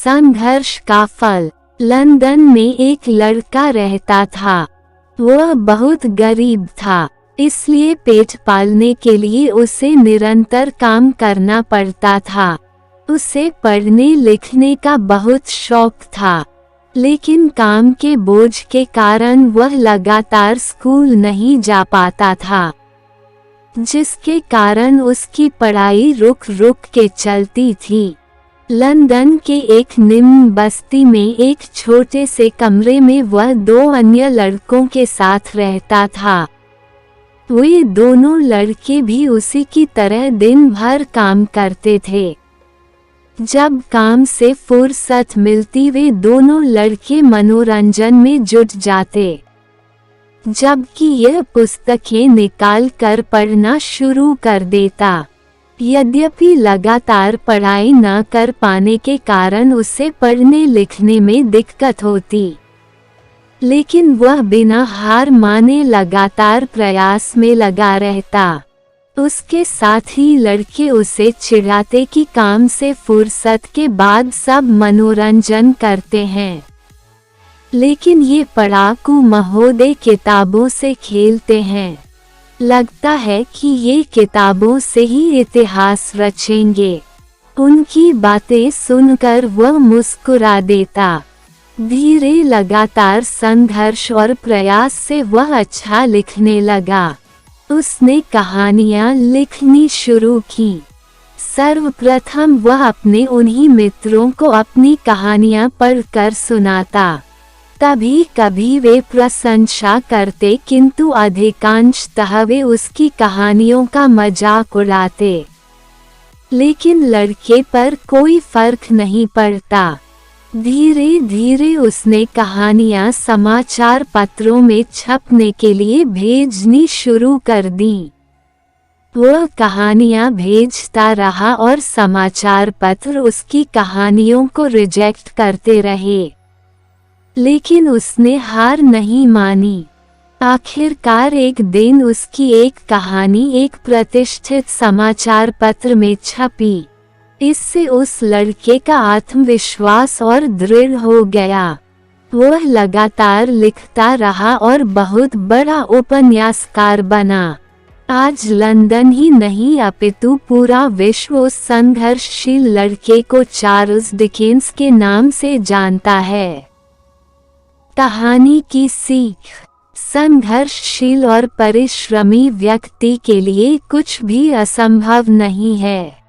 संघर्ष का फल। लंदन में एक लड़का रहता था। वह बहुत गरीब था, इसलिए पेट पालने के लिए उसे निरंतर काम करना पड़ता था। उसे पढ़ने लिखने का बहुत शौक था, लेकिन काम के बोझ के कारण वह लगातार स्कूल नहीं जा पाता था, जिसके कारण उसकी पढ़ाई रुक रुक के चलती थी। लंदन के एक निम्न बस्ती में एक छोटे से कमरे में वह 2 अन्य लड़कों के साथ रहता था। वे दोनों लड़के भी उसी की तरह दिन भर काम करते थे। जब काम से फुर्सत मिलती वे दोनों लड़के मनोरंजन में जुट जाते, जबकि यह पुस्तकें निकाल कर पढ़ना शुरू कर देता। यद्यपि लगातार पढ़ाई न कर पाने के कारण उसे पढ़ने लिखने में दिक्कत होती, लेकिन वह बिना हार माने लगातार प्रयास में लगा रहता। उसके साथ ही लड़के उसे चिढ़ाते कि काम से फुर्सत के बाद सब मनोरंजन करते हैं, लेकिन ये पढ़ाकू महोदय किताबों से खेलते हैं। लगता है कि ये किताबों से ही इतिहास रचेंगे। उनकी बातें सुनकर वह मुस्कुरा देता। धीरे लगातार संघर्ष और प्रयास से वह अच्छा लिखने लगा। उसने कहानियाँ लिखनी शुरू की। सर्वप्रथम वह अपने उन्हीं मित्रों को अपनी कहानियाँ पढ़कर सुनाता। कभी कभी वे प्रशंसा करते, किंतु अधिकांशतः वे उसकी कहानियों का मजाक उड़ाते। लेकिन लड़के पर कोई फर्क नहीं पड़ता। धीरे धीरे उसने कहानियां समाचार पत्रों में छपने के लिए भेजनी शुरू कर दी। वह कहानियां भेजता रहा और समाचार पत्र उसकी कहानियों को रिजेक्ट करते रहे, लेकिन उसने हार नहीं मानी। आखिरकार एक दिन उसकी एक कहानी एक प्रतिष्ठित समाचार पत्र में छपी। इससे उस लड़के का आत्मविश्वास और दृढ़ हो गया। वह लगातार लिखता रहा और बहुत बड़ा उपन्यासकार बना। आज लंदन ही नहीं अपितु पूरा विश्व उस संघर्षशील लड़के को चार्ल्स डिकेंस के नाम से जानता है। कहानी की सीख। संघर्षशील और परिश्रमी व्यक्ति के लिए कुछ भी असंभव नहीं है।